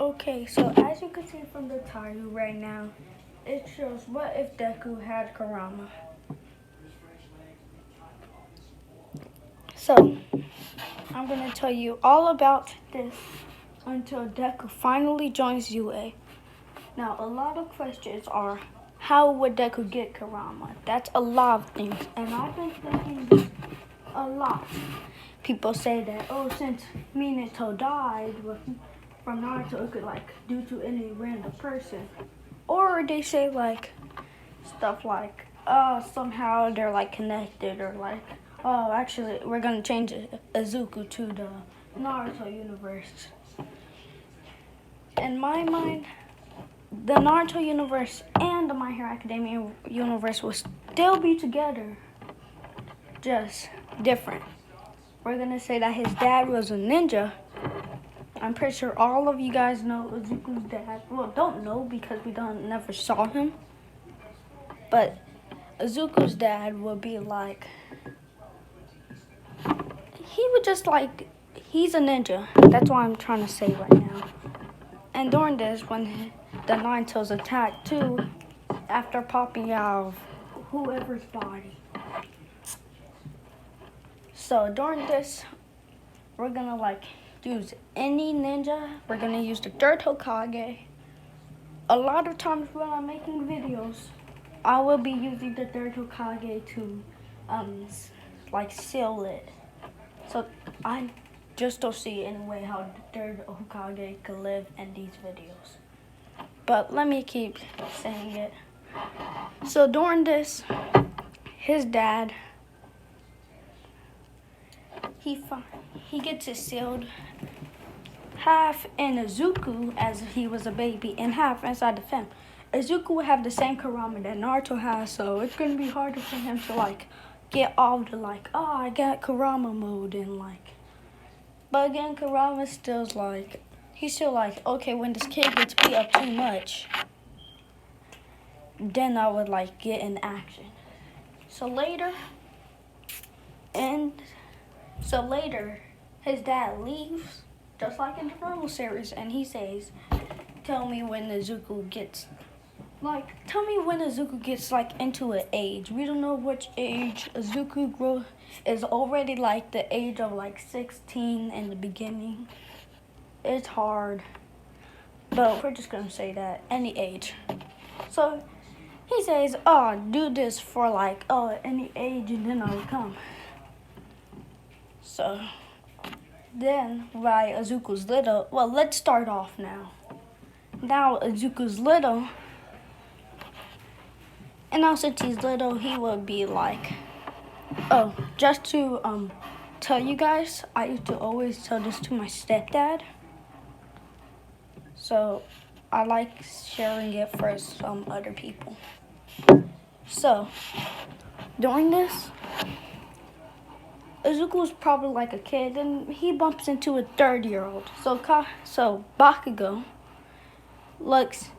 Okay, so as you can see from the title right now, it shows what if Deku had Kurama. So, I'm going to tell you all about this until Deku finally joins UA. Now, a lot of questions are, how would Deku get Kurama? That's a lot of things, and I've been thinking this a lot. People say that, since Minato died from Naruto, it could, due to any random person. Or they say, stuff like, somehow they're, connected, or, actually, we're going to change Izuku to the Naruto universe. In my mind, the Naruto universe and the My Hero Academia universe will still be together, just different. We're going to say that his dad was a ninja. I'm pretty sure all of you guys know Izuku's dad. Well, don't know because we never saw him. But Izuku's dad would be he would just he's a ninja. That's what I'm trying to say right now. And during this, when the Nine Tails attacked too, after popping out of whoever's body. So during this, we're gonna use any ninja. We're gonna use the third Hokage. A lot of times when I'm making videos, I will be using the third Hokage to seal it. So I just don't see any way how the third Hokage could live in these videos. But let me keep saying it. So during this, his dad, he gets it sealed half in Izuku as if he was a baby and half inside the film. Izuku will have the same Kurama that Naruto has, so it's going to be harder for him to get all the I got Kurama mode and but again, Kurama still's he's still okay, when this kid gets beat up too much, then I would get in action. So later, his dad leaves, just like in the normal series, and he says, tell me when Izuku gets into an age. We don't know which age. Izuku is already the age of 16 in the beginning. It's hard, but we're just gonna say that any age. So he says, do this for any age, and then I'll come. So then, while Izuku's little, let's start off now. Now Izuku's little, and now since he's little, he will be just to tell you guys, I used to always tell this to my stepdad. So I like sharing it for some other people. So during this, Izuku's probably a kid, and he bumps into a 30-year-old. So Bakugo looks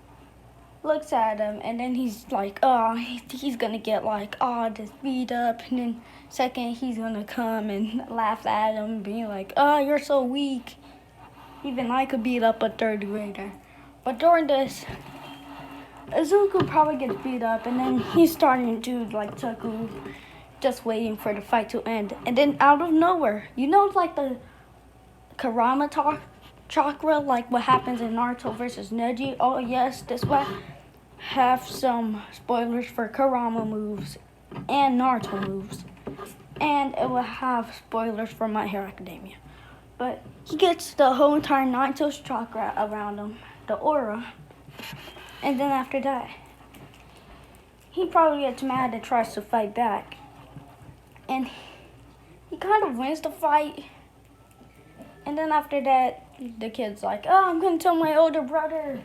at him, and then he's he's gonna get just beat up, and then second he's gonna come and laugh at him, being you're so weak. Even I could beat up a third grader. But during this, Izuku probably gets beat up, and then he's starting to chuckle, just waiting for the fight to end. And then out of nowhere, the Kurama chakra, what happens in Naruto versus Neji. Oh yes, this will have some spoilers for Kurama moves and Naruto moves. And it will have spoilers for My Hero Academia. But he gets the whole entire Nine Tails chakra around him, the aura. And then after that, he probably gets mad and tries to fight back. And he kind of wins the fight. And then after that, the kid's I'm going to tell my older brother.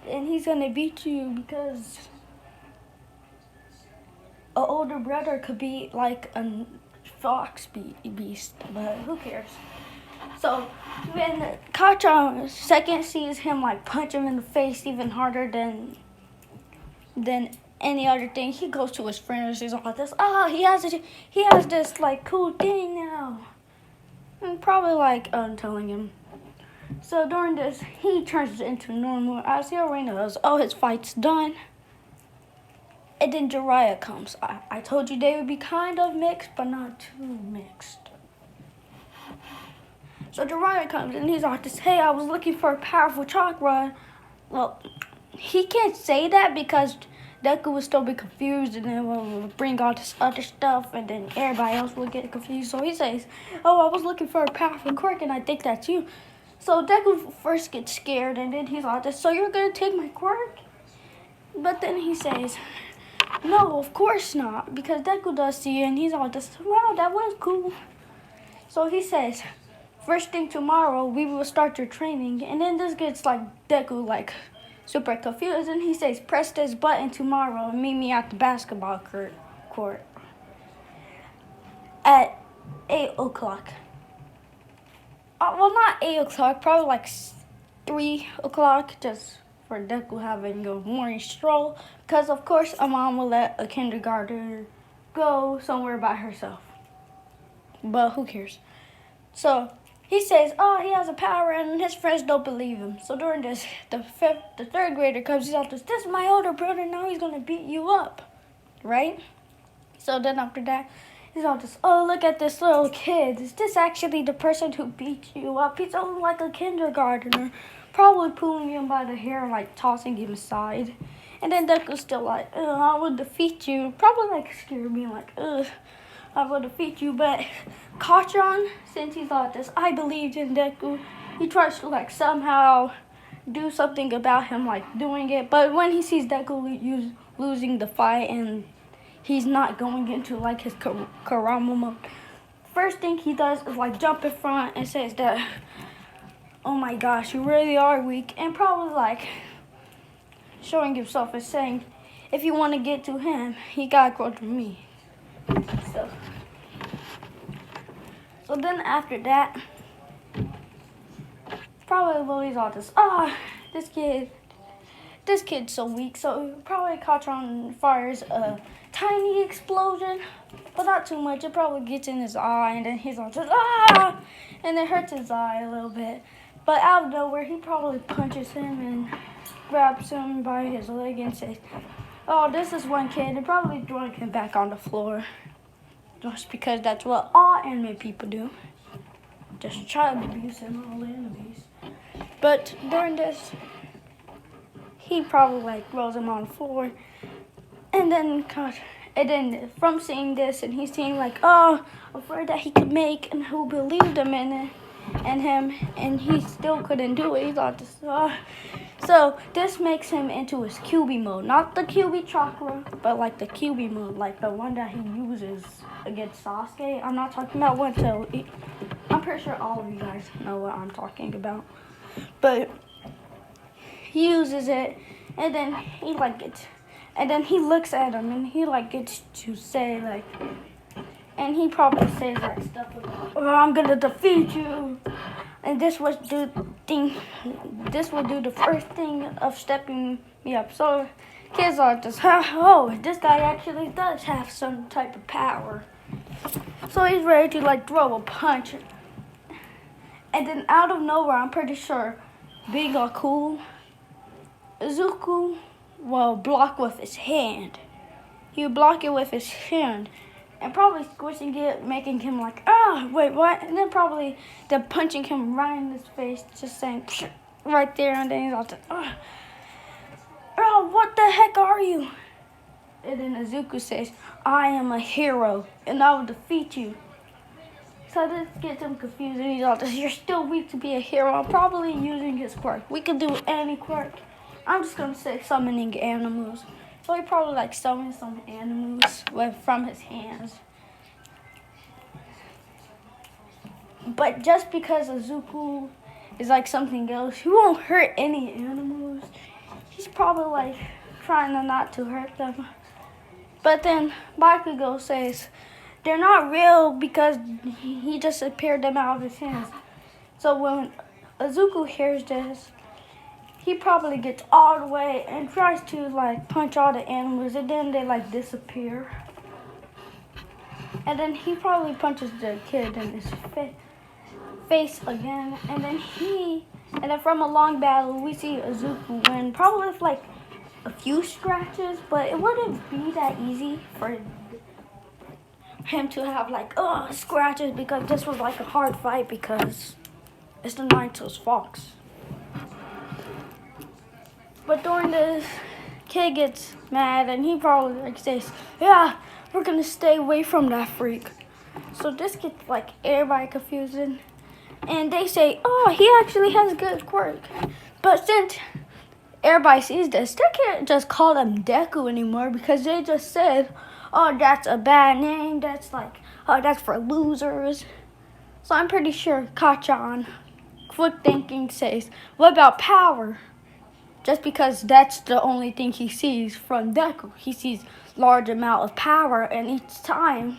And he's going to beat you because an older brother could be a fox beast. But who cares? So when Kacha second sees him punch him in the face even harder than any other thing, he goes to his friend and says all this. He has this cool thing now. And probably telling him So during this, he turns into normal. As he already knows, oh, his fight's done. And then Jiraiya comes. I told you they would be kind of mixed, but not too mixed. So Jiraiya comes and he's like this, hey, I was looking for a powerful chakra. Well, he can't say that because Deku would still be confused and then we'll bring all this other stuff and then everybody else will get confused. So he says, oh, I was looking for a powerful quirk and I think that's you. So Deku first gets scared and then he's like this, so you're going to take my quirk? But then he says, no, of course not, because Deku does see it and he's all this, wow, that was cool. So he says, first thing tomorrow, we will start your training. And then this gets like Deku like super confused. And he says, press this button tomorrow and meet me at the basketball court at 8 o'clock. Well, not 8 o'clock, probably like 3 o'clock, just for Deku having a morning stroll. Because, of course, a mom will let a kindergartner go somewhere by herself. But who cares? So he says, oh, he has a power, and his friends don't believe him. So during this, the third grader comes, he's out this is my older brother, now he's going to beat you up, right? So then after that, he's all this, oh, look at this little kid. Is this actually the person who beat you up? He's only like a kindergartner, probably pulling him by the hair, like tossing him aside. And then Deku's still like, I will defeat you. Probably like scared me, like, I will defeat you. But Kachan, since he thought this, I believed in Deku. He tries to like somehow do something about him, like doing it. But when he sees Deku losing the fight and he's not going into like his kurama mode, first thing he does is like jump in front and says that, oh my gosh, you really are weak. And probably like showing himself as saying, if you want to get to him, you gotta go to me. So then after that, probably Lily's all this, this kid's so weak. So probably Kachan fires a tiny explosion, but not too much. It probably gets in his eye, and then he's all just, and it hurts his eye a little bit. But out of nowhere, he probably punches him and grabs him by his leg and says, oh, this is one kid, and probably throwing him back on the floor. Just because that's what all anime people do. Just child abuse and all enemies. But during this, he probably like throws him on the floor. And then from seeing this and he's seeing like, oh, a word that he could make and who believed him in it and him, and he still couldn't do it. He thought this, so this makes him into his QB mode. Not the QB chakra, but like the QB mode, like the one that he uses against Sasuke. I'm not talking about one, so I'm pretty sure all of you guys know what I'm talking about. But he uses it, and then he like gets, and then he looks at him, and he like gets to say like, and he probably says like stuff like, oh, I'm gonna defeat you. And this will do the first thing of stepping me up. So kids are just, oh, this guy actually does have some type of power. So he's ready to like throw a punch. And then out of nowhere, I'm pretty sure Big Aku, Izuku will block with his hand. He'll block it with his hand. And probably squishing it, making him like, wait, what? And then probably punching him right in his face, just saying, right there, and then he's all just, what the heck are you? And then Izuku says, I am a hero, and I will defeat you. So this gets him confused, and he's all just, you're still weak to be a hero. I'm probably using his quirk. We can do any quirk. I'm just going to say summoning animals. So he probably like summons some animals from his hands. But just because Izuku is like something else, he won't hurt any animals. He's probably like trying not to hurt them. But then Bakugo says they're not real because he just appeared them out of his hands. So when Izuku hears this, he probably gets all the way and tries to like punch all the animals, and then they like disappear. And then he probably punches the kid in his face again, and then he And then from a long battle, we see Izuku win, probably with like a few scratches, but it wouldn't be that easy for him to have like scratches, because this was like a hard fight because it's the Nine-Tails Fox. But during this, kid gets mad and he probably like says, "Yeah, we're gonna stay away from that freak." So this gets like everybody confusing, and they say, "Oh, he actually has a good quirk." But since everybody sees this, they can't just call him Deku anymore, because they just said, "Oh, that's a bad name. That's like, oh, that's for losers." So I'm pretty sure Kachan, quick thinking, says, "What about power?" Just because that's the only thing he sees from Deku. He sees large amount of power, and each time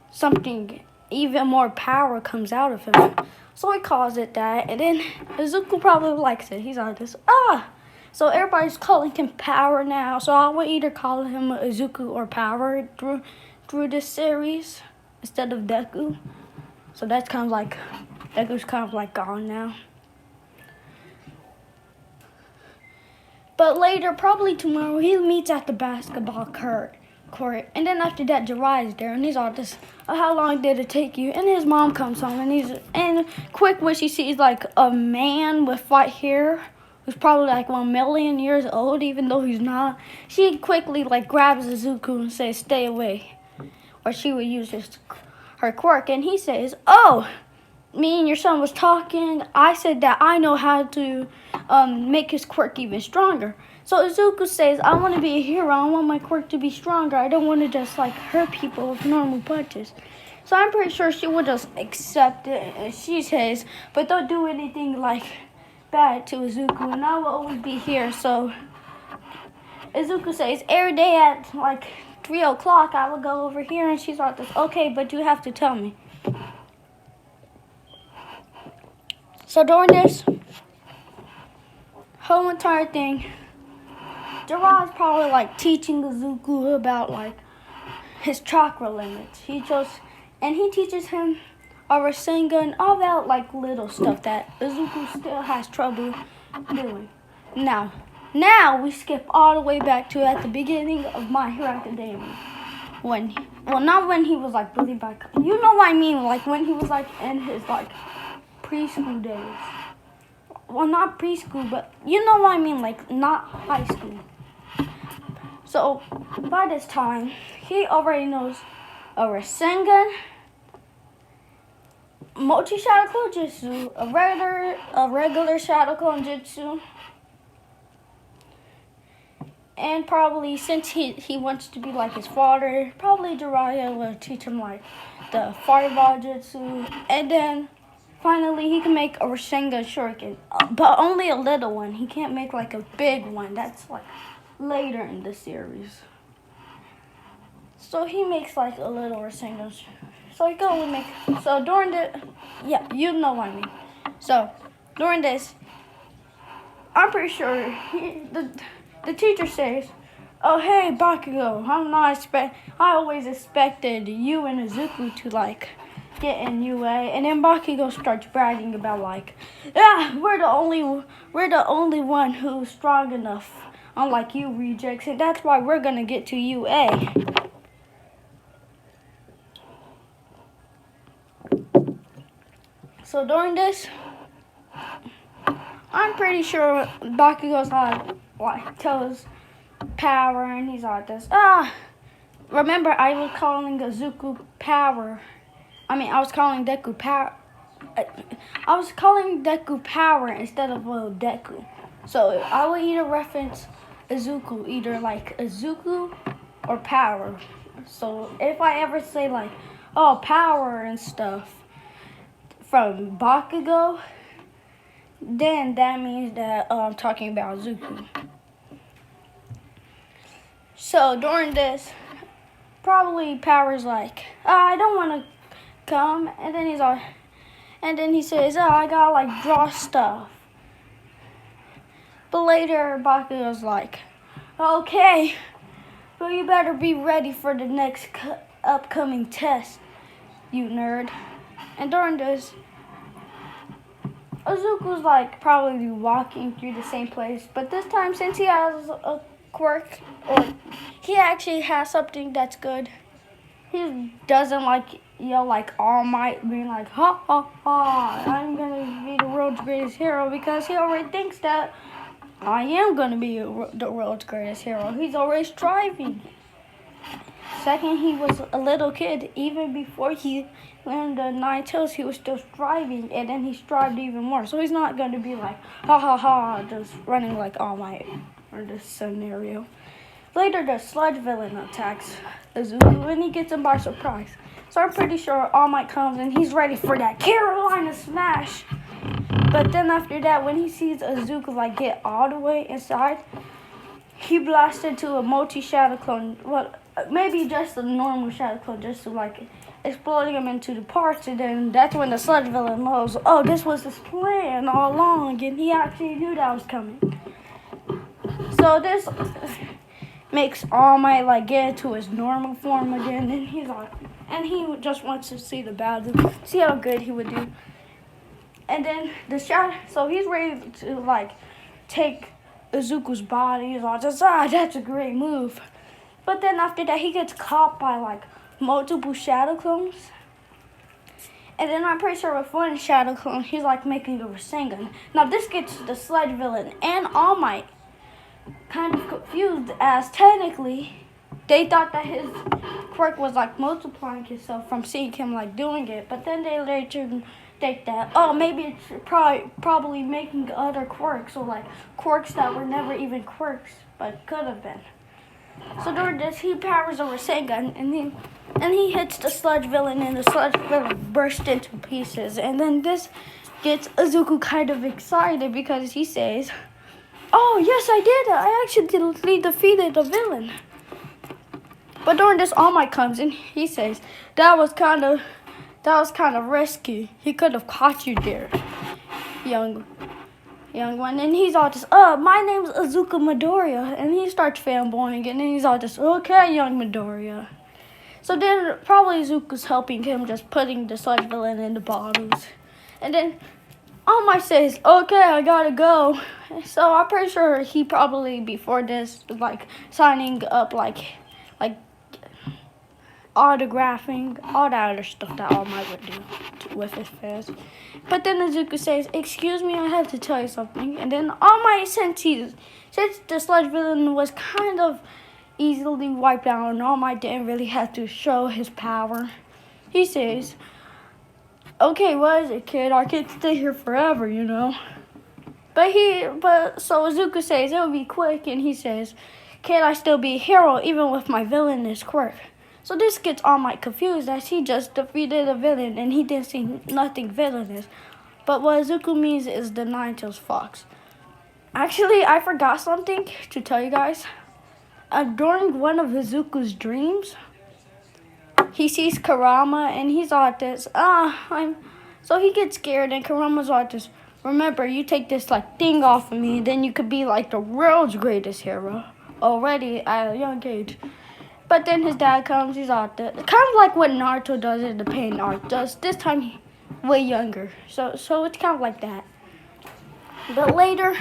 something even more power comes out of him. So he calls it that, and then Izuku probably likes it. He's like this, So everybody's calling him Power now. So I will either call him Izuku or Power through this series instead of Deku. So that's kind of like, Deku's kind of like gone now. But later, probably tomorrow, he meets at the basketball court. And then after that, Jiraiya's there, and he's all this, "How long did it take you?" And his mom comes home, and quick when she sees like a man with white hair, who's probably like 1,000,000 years old, even though he's not, she quickly like grabs Izuku and says, "Stay away," or she would use her quirk. And he says, "Oh, me and your son was talking. I said that I know how to make his quirk even stronger." So Izuku says, "I want to be a hero. I want my quirk to be stronger. I don't want to just like hurt people with normal punches." So I'm pretty sure she would just accept it. And she says, "But don't do anything like bad to Izuku, and I will always be here." So Izuku says, "Every day at like 3 o'clock, I will go over here." And she's like, "Okay, but you have to tell me." So during this whole entire thing, Jiraiya's probably like teaching Izuku about like his chakra limits. He teaches him a Rasengan, all that like little stuff that Izuku still has trouble doing. Now we skip all the way back to at the beginning of My Hero Academia. Not when he was like really back. You know what I mean? Like when he was like in his like preschool days. Well, not preschool, but you know what I mean, like not high school. So by this time, he already knows a Rasengan, Mochi Shadow Clone Jutsu, a regular Shadow Clone Jutsu, and probably since he wants to be like his father, probably Jiraiya will teach him like the Fireball Jutsu, and then finally he can make a Rasengan Shuriken, but only a little one. He can't make like a big one. That's like later in the series. So he makes like a little Rasengan. So during you know what I mean. So during this, I'm pretty sure the teacher says, "Oh hey Bakugo, I always expected you and Izuku to like get in UA," and then Bakugo starts bragging about like, we're the only one who's strong enough, unlike you rejects, and that's why we're gonna get to UA. So during this, I'm pretty sure Bakugo's like tells Power, and he's like this. Remember I was calling Izuku Power. I was calling Deku Power. I was calling Deku Power instead of Deku. So I will either reference Izuku, either like Izuku or Power. So if I ever say like, "Oh, Power" and stuff from Bakugo, then that means that I'm talking about Izuku. So during this, probably Power's like, "I don't want to come," and then he says, "I gotta like draw stuff." But later Bakugo's like, "Okay, well you better be ready for the next upcoming test, you nerd." And during this, Izuku's like probably walking through the same place, but this time since he has a quirk, or he actually has something that's good, he doesn't like yell like All Might, being like ha ha ha, I'm gonna be the world's greatest hero, because he already thinks that I am gonna be the world's greatest hero. He's already striving. Second, he was a little kid. Even before he learned the 9 tails, he was still striving, and then he strived even more. So he's not going to be like, ha ha ha, just running like All Might or this scenario. Later, the sludge villain attacks Izuku, and he gets him by surprise. So I'm pretty sure All Might comes, and he's ready for that Carolina smash. But then after that, when he sees Izuku like get all the way inside, he blasts into a multi-shadow clone. Well, maybe just a normal shadow clone, just to like exploding him into the parts, and then that's when the sludge villain knows, oh, this was his plan all along, and he actually knew that was coming. So this makes All Might like get into his normal form again, and he's like, and he just wants to see the battle, see how good he would do. And then the shadow, so he's ready to like take Izuku's body. He's like, that's a great move. But then after that, he gets caught by like multiple shadow clones. And then I'm pretty sure with one shadow clone, he's like making a Rasengan. Now this gets the sludge villain and All Might kind of confused, as technically they thought that his quirk was like multiplying himself from seeing him like doing it. But then they later think that, oh, maybe it's probably making other quirks, or like quirks that were never even quirks but could have been. So during this, he powers a Rasengan, and he hits the sludge villain, and the sludge villain bursts into pieces. And then this gets Izuku kind of excited, because he says, oh yes, I did it, I actually defeated the villain. But during this, All Might comes, and he says, that was kind of risky. He could have caught you there, young one. And he's all just, my name's Izuku Midoriya. And he starts fanboying, and then he's all just, okay, young Midoriya. So then probably Izuku's helping him, just putting the sludge villain in the bottles. And then All Might says, okay, I gotta go. So I'm pretty sure he probably before this like signing up like autographing, all that other stuff that All Might would do with his fans. But then Izuku says, excuse me, I have to tell you something. And then All Might, since the sludge villain was kind of easily wiped out, and All Might didn't really have to show his power, he says, okay, what is it, kid? I can't stay here forever, you know. But so Izuku says it'll be quick, and he says, can I still be a hero even with my villainous quirk? So this gets All Might confused, as he just defeated a villain and he didn't see nothing villainous. But what Izuku means is the 9-tails fox. Actually, I forgot something to tell you guys. During one of Izuku's dreams, he sees Kurama, and he's all this, so he gets scared, and Kurama's all this, remember, you take this like thing off of me, then you could be like the world's greatest hero already at a young age. But then his dad comes, he's out there. Kind of like what Naruto does in the pain arc, just this time way younger. So it's kind of like that. But later,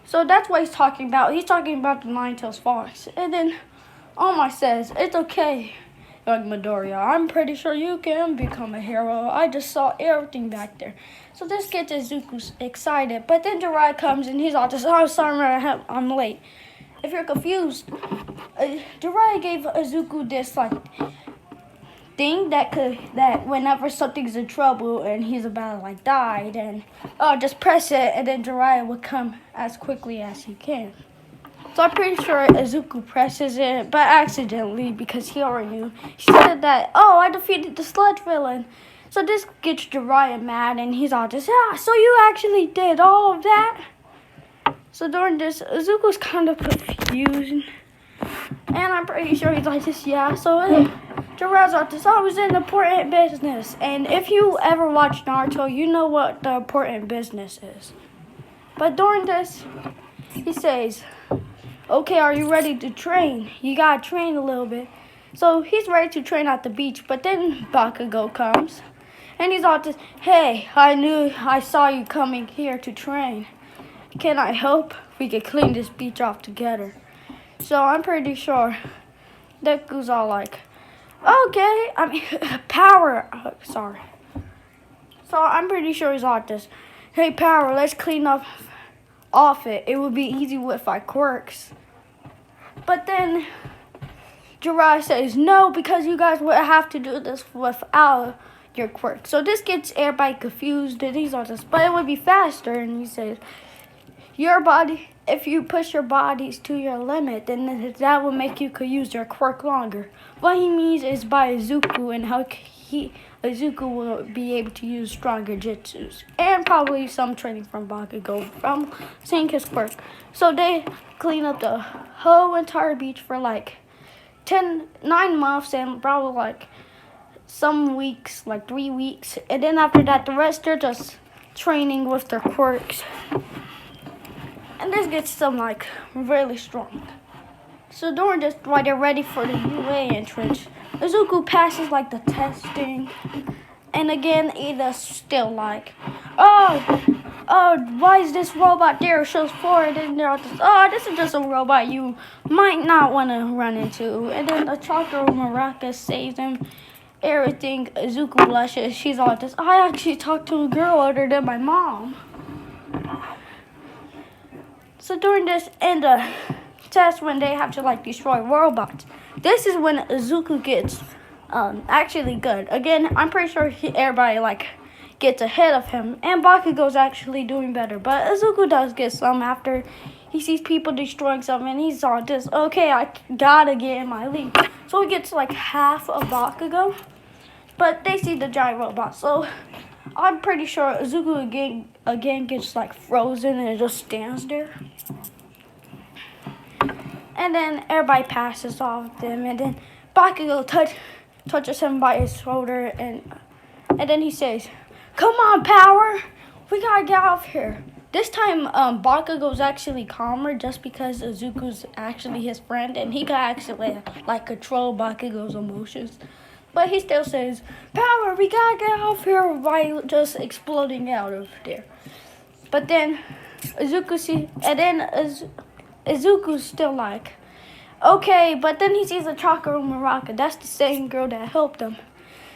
so that's what he's talking about. He's talking about the 9-tails fox. And then All Might says, it's okay, young Midoriya. I'm pretty sure you can become a hero. I just saw everything back there. So this gets Izuku excited. But then Jiraiya comes, and he's all just, oh, sorry, I'm late. If you're confused, Jiraiya gave Izuku this like thing that whenever something's in trouble and he's about to like die, then just press it, and then Jiraiya will come as quickly as he can. So I'm pretty sure Izuku presses it, but accidentally, because he already knew. He said that, oh, I defeated the sludge villain. So this gets Jiraiya mad, and he's all just, so you actually did all of that? So during this, Izuku's kind of confused, and I'm pretty sure he's like this, yeah. So Jiraiya's like this, I was in important business. And if you ever watch Naruto, you know what the important business is. But during this, he says, okay, are you ready to train? You gotta train a little bit. So he's ready to train at the beach, but then Bakugo comes. And he's all just, hey, I saw you coming here to train. Can I help? We could clean this beach off together. So I'm pretty sure Deku's all like, okay, I mean, Power, sorry. So I'm pretty sure he's all this, hey, Power, let's clean up off it. It would be easy with our quirks. But then Jiraiya says, no, because you guys would have to do this without your quirk. So this gets everybody confused, and he's all this, but it would be faster. And he says, your body, if you push your bodies to your limit, then that will make you could use your quirk longer. What he means is by Izuku, and how Izuku will be able to use stronger jutsus, and probably some training from Bakugo from seeing his quirk. So they clean up the whole entire beach for like 9 months, and probably like some weeks, like 3 weeks. And then after that, the rest they're just training with their quirks. And this gets them like really strong. So during this, while they're ready for the UA entrance, Izuku passes like the testing. And again, Ida's still like, why is this robot there? Shows forward, and they're all just, this is just a robot you might not want to run into. And then the Chakra Maraca saves him. Everything, Izuku blushes. She's all just, I actually talked to a girl older than my mom. So during this and the test, when they have to like destroy robots, this is when Izuku gets actually good. Again, I'm pretty sure everybody like gets ahead of him, and Bakugo's actually doing better. But Izuku does get some after he sees people destroying something, and he's all just, okay, I gotta get in my league. So he gets like half of Bakugo, but they see the giant robot. So I'm pretty sure Izuku again gets like frozen and it just stands there. And then everybody passes off them, and then Bakugo touches him by his shoulder, and then he says, come on, Power, we gotta get off here. This time, Bakugo's actually calmer just because Izuku's actually his friend, and he can actually like control Bakugo's emotions. But he still says, Power, we gotta get off here by just exploding out of there. But then Izuku's still like, okay, but then he sees a Chakra Maraca. That's the same girl that helped him.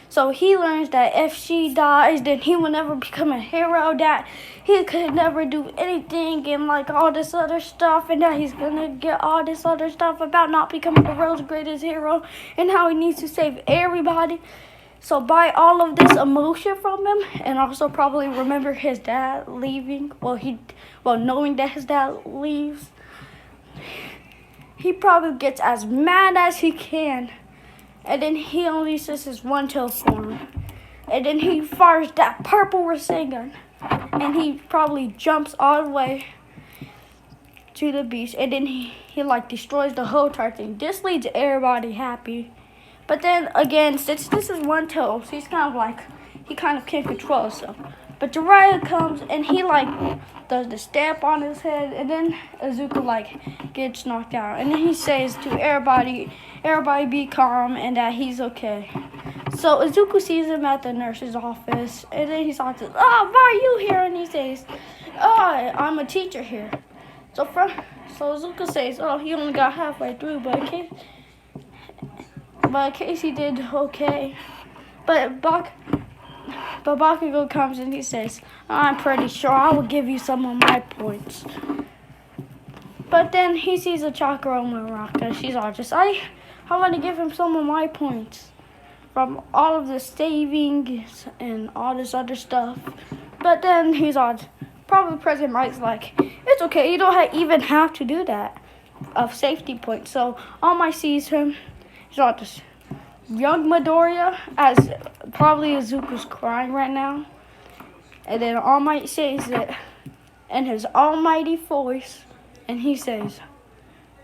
So he learns that if she dies, then he will never become a hero, that he could never do anything, and like all this other stuff, and that he's gonna get all this other stuff about not becoming the world's greatest hero, and how he needs to save everybody. So by all of this emotion from him, and also probably remember his dad leaving, knowing that his dad leaves, he probably gets as mad as he can. And then he unleashes his one-tail form. And then he fires that purple Rasengan. And he probably jumps all the way to the beach. And then he like destroys the whole entire thing. This leaves everybody happy. But then again, since this is one-tail, so he's kind of like, he kind of can't control himself. But Jiraiya comes and he like does the stamp on his head, and then Izuku like gets knocked out. And then he says to everybody be calm and that he's okay. So Izuku sees him at the nurse's office, and then he's like, why are you here? And he says, I'm a teacher here. So Izuku says, he only got halfway through, but Casey did okay. But Bakugo comes and he says, I'm pretty sure I will give you some of my points. But then he sees a Chakra Maraca. She's all just, I want to give him some of my points from all of the savings and all this other stuff. But then he's all, probably President Mike's like, it's okay, you don't even have to do that of safety points. So All Might sees him. He's all just, young Midoriya, as probably Izuku's crying right now. And then All Might says it in his almighty voice. And he says,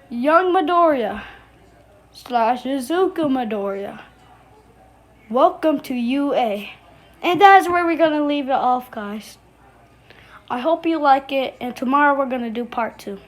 young Midoriya / Izuku Midoriya, welcome to UA. And that's where we're going to leave it off, guys. I hope you like it. And tomorrow we're going to do part 2.